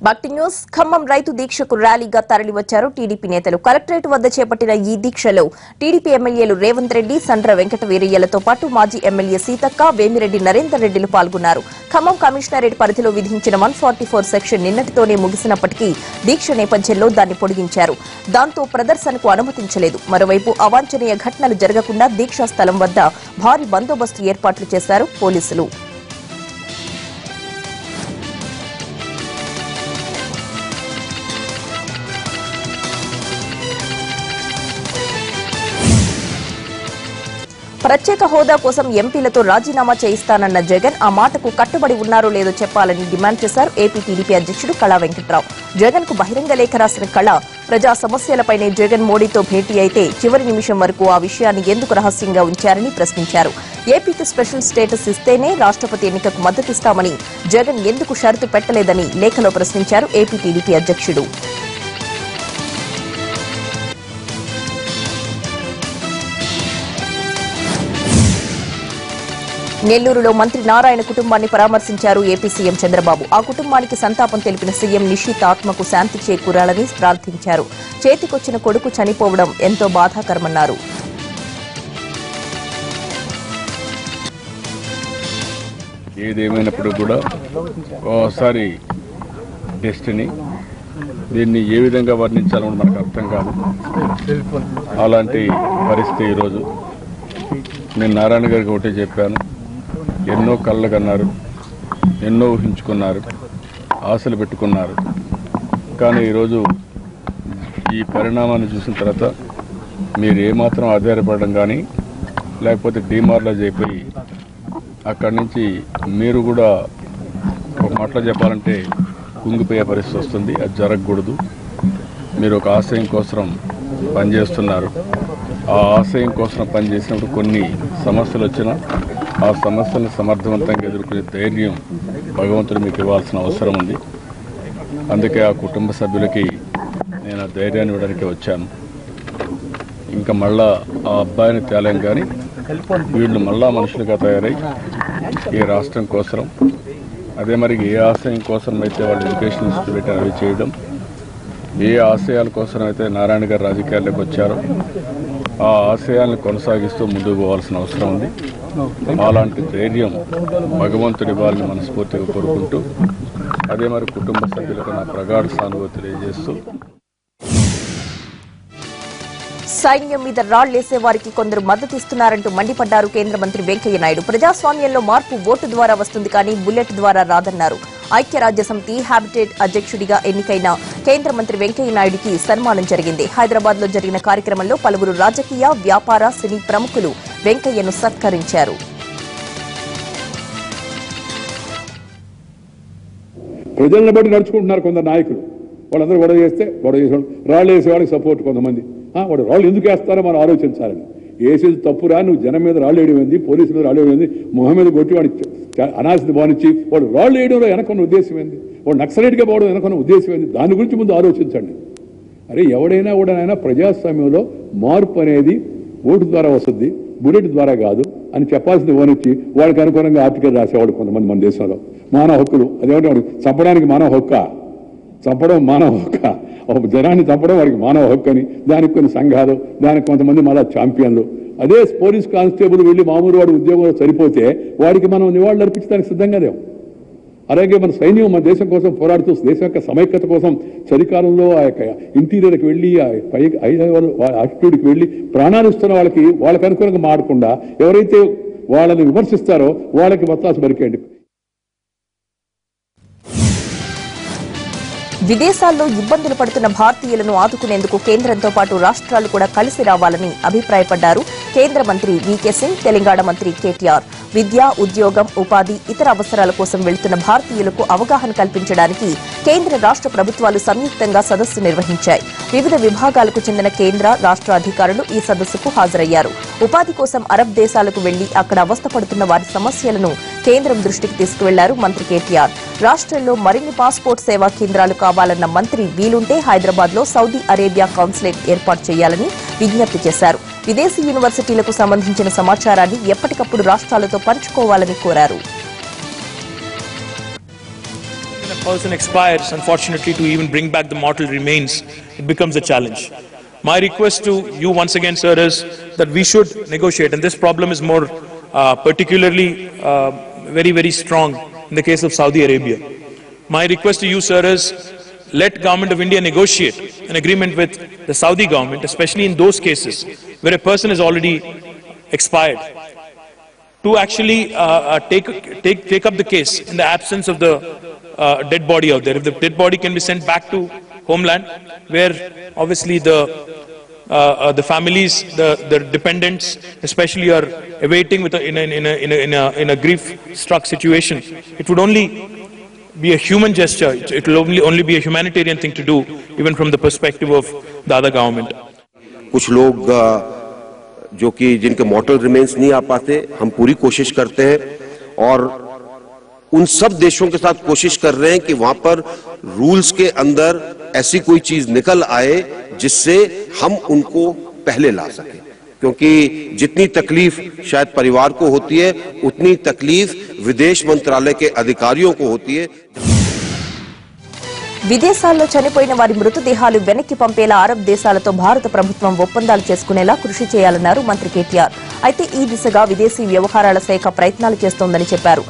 భక్తి న్యూస్ ఖమ్మం రైతు దీక్షకు ర్యాలీగా తరలివచ్చారు టీడీపీ నేతలు. కలెక్టరేట్ వద్ద చేపట్టిన ఈ దీక్షలో టీడీపీ ఎమ్మెల్యేలు రేవంత్ రెడ్డి, సండ్ర వెంకట వీరయ్యలతో పాటు మాజీ ఎమ్మెల్యే సీతక్క, వేమిరెడ్డి నరేందర్ రెడ్డిలు పాల్గొన్నారు. ఖమ్మం కమిషనరేట్ పరిధిలో విధించిన 144 సెక్షన్ నిన్నటితోనే ముగిసినప్పటికీ దీక్ష నేపథ్యంలో దాన్ని పొడిగించారు. దాంతో ప్రదర్శనకు అనుమతించలేదు. మరోవైపు అవాంఛనీయ ఘటనలు జరగకుండా దీక్షా స్థలం వద్ద భారీ బందోబస్తు ఏర్పాట్లు చేశారు పోలీసులు. ప్రత్యేక హోదా కోసం ఎంపీలతో రాజీనామా చేయిస్తానన్న జగన్ ఆ మాటకు కట్టుబడి ఉన్నారో లేదో చెప్పాలని డిమాండ్ చేశారు ఏపీ టీడీపీ అధ్యక్షుడు కళా వెంకట్రావు. జగన్ కు బహిరంగ లేఖ రాసిన కళ ప్రజా సమస్యలపైనే జగన్ మోడీతో భేటీ అయితే చివరి నిమిషం వరకు ఆ విషయాన్ని ఎందుకు రహస్యంగా ఉంచారని ప్రశ్నించారు. ఏపీకి స్పెషల్ స్టేటస్ ఇస్తేనే రాష్ట్రపతి ఎన్నికకు మద్దతిస్తామని జగన్ ఎందుకు షరతు పెట్టలేదని లేఖలో ప్రశ్నించారు ఏపీ టీడీపీ అధ్యక్షుడు. నెల్లూరులో మంత్రి నారాయణ కుటుంబాన్ని పరామర్శించారు ఏపీ సీఎం చంద్రబాబు. ఆ కుటుంబానికి సంతాపం తెలిపిన సీఎం నిషిత్ ఆత్మకు శాంతి చేకూరాలని ప్రార్థించారు. చేతికొచ్చిన కొడుకు చనిపోవడం ఎంతో బాధాకరమన్నారు. ఏదేమైనప్పుడు కూడా ఓసారి డెస్టినీ దీన్ని ఏ విధంగా వర్ణించాలని మనకు అర్థం కాదు. అలాంటి పరిస్థితి ఈరోజు. నేను నారాయణ గారికి ఒకటే చెప్పాను, ఎన్నో కళ్ళు కన్నారు, ఎన్నో ఊహించుకున్నారు, ఆశలు పెట్టుకున్నారు. కానీ ఈరోజు ఈ పరిణామాన్ని చూసిన తర్వాత మీరు ఏమాత్రం ఆధారపడడం కానీ లేకపోతే డిమారలైజ్ అయిపోయి అక్కడి నుంచి మీరు కూడా ఒక మాటలో చెప్పాలంటే కుంగిపోయే పరిస్థితి వస్తుంది. అది జరగకూడదు. మీరు ఒక ఆశయం కోసం పనిచేస్తున్నారు. ఆ ఆశయం కోసం పనిచేసినప్పుడు కొన్ని సమస్యలు వచ్చినా ఆ సమస్యలను సమర్థవంతంగా ఎదుర్కొనే ధైర్యం భగవంతుడు మీకు ఇవ్వాల్సిన అవసరం ఉంది. అందుకే ఆ కుటుంబ సభ్యులకి నేను ఆ ధైర్యాన్ని ఇవ్వడానికి వచ్చాను. ఇంకా మళ్ళా ఆ అబ్బాయిని తేలేం కానీ వీళ్ళు మళ్ళా మనుషులుగా తయారై ఈ రాష్ట్రం కోసం అదే మరి ఏ ఆశయం కోసం అయితే వాళ్ళు ఎడ్యుకేషన్ ఇన్స్టిట్యూట్ అవి చేయడం, ఏ ఆశయాల కోసం అయితే నారాయణ గారు రాజకీయాల్లోకి వచ్చారో ఆ ఆశయాలను కొనసాగిస్తూ ముందుకు పోవాల్సిన అవసరం ఉంది. అలాంటి ధైర్యం భగవంతుడి వాళ్ళని మనస్ఫూర్తిగా కోరుకుంటూ అదే మరి కుటుంబ సభ్యులకు నా ప్రగాఢ సానుభూతి తెలియజేస్తూ సైన్యం మీద రాళ్లేసే వారికి కొందరు మద్దతిస్తున్నారంటూ మండిపడ్డారు కేంద్ర మంత్రి వెంకయ్య నాయుడు. ప్రజాస్వామ్యంలో మార్పు ఓటు ద్వారా వస్తుంది కానీ బుల్లెట్ ద్వారా రాదన్నారు. ఐక్యరాజ్యసమితి హ్యాబిటేట్ అధ్యక్షుడిగా ఎన్నికైన కేంద్ర మంత్రి వెంకయ్య నాయుడికి సన్మానం జరిగింది. హైదరాబాద్ లో జరిగిన కార్యక్రమంలో పలువురు రాజకీయ, వ్యాపార, సినీ ప్రముఖులు వెంకయ్యను సత్కరించారు. ప్రజలను బట్టి నడుచుకుంటున్నారు కొందరు నాయకులు. వాళ్ళందరూ గొడవ చేస్తే గొడవ చేసేవాళ్ళు, రాళ్ళు వేసేవాళ్ళకి సపోర్ట్ కొంతమంది. వాడు రాళ్ళు ఎందుకు వేస్తారో మనం ఆలోచించాలని. వేసేది తప్పురా, నువ్వు జనం మీద రాళ్ళు వేయడం, పోలీసుల మీద రాళ్ళు వేయడం, మొహం మీద కొట్టి వాడు అనాల్సింది బానిచ్చి వాడు రాళ్ళు వేయడంలో వెనకున్న ఉద్దేశం ఏంది, వాడు నక్సలైట్గా పోవడం వెనకున్న ఉద్దేశం ఏంది, దాని గురించి ముందు ఆలోచించండి. అరే ఎవడైనా కూడా ప్రజాస్వామ్యంలో మార్పు అనేది ఓటు ద్వారా వస్తుంది, బుల్లెట్ ద్వారా కాదు అని చెప్పాల్సింది ఓనిచ్చి వాళ్ళకి అనుగుణంగా ఆర్టికల్ రాసేవాడు కొంతమంది మన దేశంలో. మానవ హక్కులు అదేమంటే వాడు చంపడానికి మానవ హక్కు, చంపడం మానవ హక్కు, ఒక జనాన్ని చంపడం వాడికి మానవ హక్కు అని దానికి కొన్ని సంఘాలు, దానికి కొంతమంది మళ్ళా ఛాంపియన్లు. అదే పోలీస్ కానిస్టేబుల్ వెళ్ళి మామూలు వాడు ఉద్యోగంలో సరిపోతే వాడికి మనం నివాళులు అర్పించడానికి సిద్ధంగా లేవు. అలాగే మన సైన్యం మన దేశం కోసం పోరాడుతూ దేశం యొక్క సమైక్యత కోసం చలికాలంలో ఆ యొక్క ఇంటీరియర్కి వెళ్ళి ఆ పై ఆటిట్యూడ్కి వెళ్ళి ప్రాణాలు ఇస్తున్న వాళ్ళకి అనుకూలంగా మాడకుండా ఎవరైతే వాళ్ళని విమర్శిస్తారో వాళ్ళకి మత్తాసు బరికేయండి. విదేశాల్లో ఇబ్బందులు పడుతున్న భారతీయులను ఆదుకునేందుకు కేంద్రంతో పాటు రాష్ట్రాలు కూడా కలిసి రావాలని అభిప్రాయపడ్డారు కేంద్ర మంత్రి వీకే సింగ్, తెలంగాణ మంత్రి కేటీఆర్. విద్య, ఉద్యోగం, ఉపాధి, ఇతర అవసరాల కోసం వెళ్తున్న భారతీయులకు అవగాహన కల్పించడానికి కేంద్ర రాష్ట్ర ప్రభుత్వాలు సంయుక్తంగా సదస్సు నిర్వహించాయి. వివిధ విభాగాలకు చెందిన కేంద్ర, రాష్ట్ర అధికారులు ఈ సదస్సుకు హాజరయ్యారు. ఉపాధి కోసం అరబ్ దేశాలకు వెళ్లి అక్కడ అవస్థపడుతున్న వారి సమస్యలను కేంద్రం దృష్టికి తీసుకువెళ్లారు మంత్రి కేటీఆర్. రాష్ట్రంలో మరిన్ని పాస్పోర్ట్ సేవా కేంద్రాలు కావాలన్న మంత్రి వీలుంటే హైదరాబాద్ లో సౌదీ అరేబియా కాన్సులేట్ ఏర్పాటు చేయాలని విజ్ఞప్తి చేశారు. విదేశీ యూనివర్సిటీలకు సంబంధించిన సమాచారాన్ని ఎప్పటికప్పుడు రాష్ట్రాలతో పంచుకోవాలని కోరారు. person expires, unfortunately, to even bring back the mortal remains, it becomes a challenge. My request to you once again, sir, is that we should negotiate, and this problem is more particularly very, very strong in the case of Saudi Arabia. My request to you, sir, is let Government of India negotiate an agreement with the Saudi government, especially in those cases where a person is already expired, to actually take up the case in the absence of the dead body out there. If the dead body can be sent back to homeland, where obviously the families, the dependents, especially, are awaiting with in a grief-struck situation, it would only be a human gesture. It will only be a humanitarian thing to do, even from the perspective of the other government. कुछ लोग जो कि जिनके मॉर्टल remains नहीं आ पाते, हम पूरी कोशिश करते हैं और उन सब देशों के साथ कोशिश कर रहे हैं कि वहां पर रूल्स के अंदर ऐसी कोई चीज निकल आए जिससे हम उनको पहले ला सकें, क्योंकि जितनी तकलीफ शायद परिवार को होती है उतनी तकलीफ विदेश मंत्रालय के अधिकारियों को होती है. విదేశాల్లో చనిపోయిన వారి మృతదేహాలు వెనక్కి పంపేలా అరబ్ దేశాలతో భారత ప్రభుత్వం ఒప్పందాలు చేసుకునేలా కృషి చేయాలన్నారు మంత్రి కేటీఆర్. అయితే ఈ దిశగా విదేశీ వ్యవహారాల శాఖ ప్రయత్నాలు చేస్తోందని చెప్పారు.